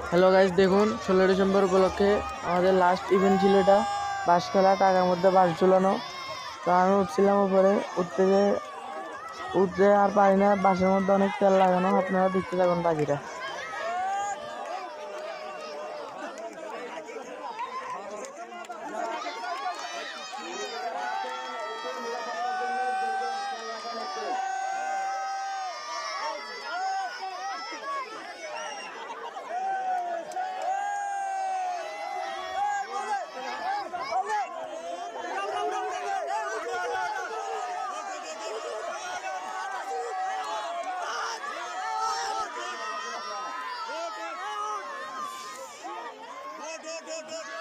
Hello guys, দেখুন 16 December উপলক্ষে আমাদের লাস্ট ইভেন্ট ছিল এটা। বাঁশ খেলা, টাকার মধ্যে বাঁশ ঝুলানো। তো আমি উঠছিলাম উপরে, উঠতে আর পারি না। বাঁশের মধ্যে অনেক তেল লাগানো, আপনারা দেখতে থাকুন বাকিটা। Go, go, go, go.